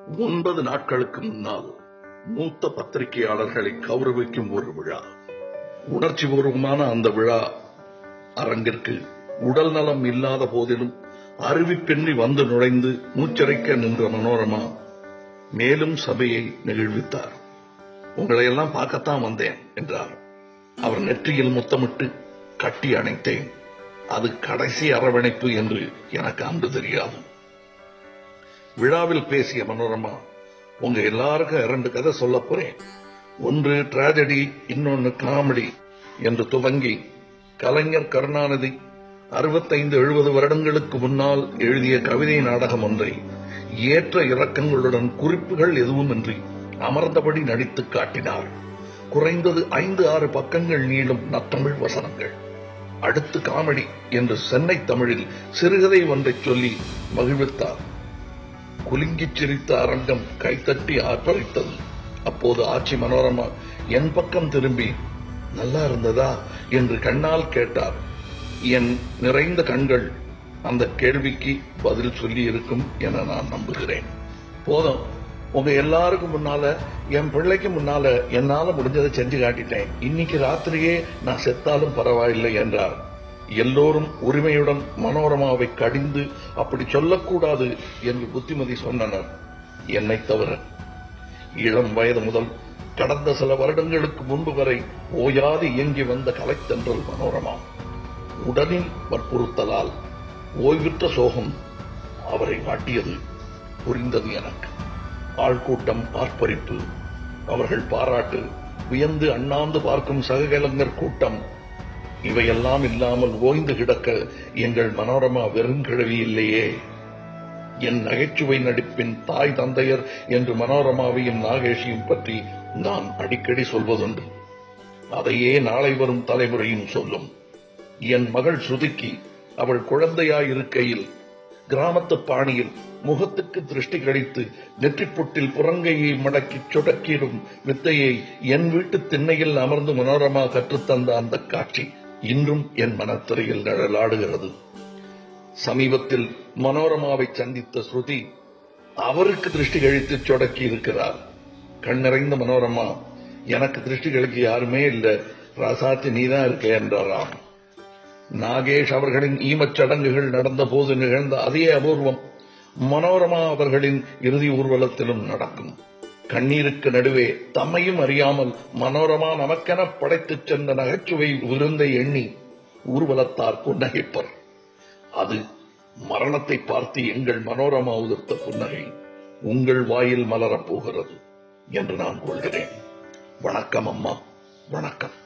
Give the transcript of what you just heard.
9 நாட்களுக்கு முன்னால் மூத்த பத்திரிகையாளர்களை கௌரவிக்கும் ஒரு விழா. உணர்ச்சிபூர்வமான அந்த விழா அரங்கிற்கு உடல் நலம் இல்லாத போதிலும் அறிவிப்பின்றி வந்து நுழைந்து மூச்சரைக்க நின்ற மனோரமா மேலும் சபையை நெகிழ்வித்தார். உங்களை எல்லாம் பார்க்கத்தான் வந்தேன் என்றார். அவர் நெற்றியில் முத்தமிட்டு கட்டி அணைத்தேன். அது கடைசி அரவணைப்பு என்று எனக்கு அன்று தெரியாது. விழாவில் பேசிய மனோரமா, உங்க எல்லாருக்கும் 2 கதை சொல்ல போறேன். ஒன்று டிராஜடி, இன்னொன்னு காமெடி என்று துவங்கி கலைஞர் கருணாநிதி 65-70 வருடங்களுக்கு முன்னால் எழுதிய கவிதை நாடகம் ஒன்றை ஏற்ற இறக்கங்களுடன் குறிப்புகள் எதுவுமின்றி அமர்ந்தபடி நடித்து காட்டினார். குறைந்தது 5-6 பக்கங்கள் நீளும் நத்தமிழ் வசனங்கள். அடுத்து காமெடி என்று சென்னை தமிழில் சிறுகதை ஒன்றை சொல்லி மகிழ்வித்தார். குலுங்கிச் சிரித்த அரங்கம் கைத்தட்டி ஆர்ப்பரித்தது. அப்போது ஆட்சி மனோரமா என் பக்கம் திரும்பி நல்லா இருந்ததா என்று கண்ணால் கேட்டார். என் நிறைந்த கண்கள் அந்த கேள்விக்கு பதில் சொல்லி இருக்கும் என நான் நம்புகிறேன். போதும், உங்க எல்லாருக்கும் முன்னால, என் பிள்ளைக்கு முன்னால என்னால முடிஞ்சதை செஞ்சு காட்டிட்டேன். இன்னைக்கு ராத்திரியே நான் செத்தாலும் பரவாயில்லை என்றார். எல்லோரும் உரிமையுடன் மனோரமாவை கடிந்து அப்படி சொல்லக்கூடாது என்று புத்திமதி சொன்னனர், என்னை தவிர. இளம் வயது முதல் கடந்த சில வருடங்களுக்கு முன்பு வரை ஓயாது இயங்கி வந்த கலைத்தென்றல் மனோரமா. உடலில் வற்புறுத்தலால் ஓய்வுற்ற சோகம் அவரை வாட்டியது. புரிந்தது எனக்கு. ஆள்கூட்டம், ஆர்ப்பரிப்பு, அவர்கள் பாராட்டு, வியந்து அண்ணாந்து பார்க்கும் சககலைஞர் கூட்டம், இவையெல்லாம் இல்லாமல் ஓய்ந்து கிடக்க எங்கள் மனோரமா வெறுங்கிழவி இல்லையே. என் நகைச்சுவை நடிப்பின் தாய் தந்தையர் என்று மனோரமாவையும் நாகேஷையும் பற்றி நான் அடிக்கடி சொல்வதுண்டு. அதையே நாளை வரும் தலைமுறையும் சொல்லும். என் மகள் ஸ்ருதிக்கு அவள் குழந்தையாயிருக்கையில் கிராமத்து பாணியில் முகத்துக்கு திருஷ்டி கழித்து நெற்றிப்புட்டில் புறங்கையை மடக்கி சொடக்கிடும் வித்தையை என் வீட்டு திண்ணையில் அமர்ந்து மனோரமா கற்றுத்தந்த அந்த காட்சி இன்றும் என் மனத்திரையில் நிழலாடுகிறது. சமீபத்தில் மனோரமாவை சந்தித்த ஸ்ருதி அவருக்கு திருஷ்டி கழித்து சொடக்கி இருக்கிறார். கண்ணிறைந்த மனோரமா, எனக்கு திருஷ்டி கழிக்க யாருமே இல்ல, ராசாத்தி நீதான் இருக்க என்றாராம். நாகேஷ் அவர்களின் ஈமச் சடங்குகள் நடந்த போது நிகழ்ந்த அதே அபூர்வம் மனோரமா அவர்களின் இறுதி ஊர்வலத்திலும் நடக்கும். கண்ணீருக்கு நடுவே தம்மையும் அறியாமல் மனோரமா நமக்கென படைத்துச் சென்ற நகைச்சுவை விருந்தை எண்ணி ஊர்வலத்தார் புன்னகைப்பர். அது மரணத்தை பார்த்து எங்கள் மனோரமா உதிர்த்த புன்னகை உங்கள் வாயில் மலரப் போகிறது என்று நான் கொள்கிறேன். வணக்கம் அம்மா, வணக்கம்.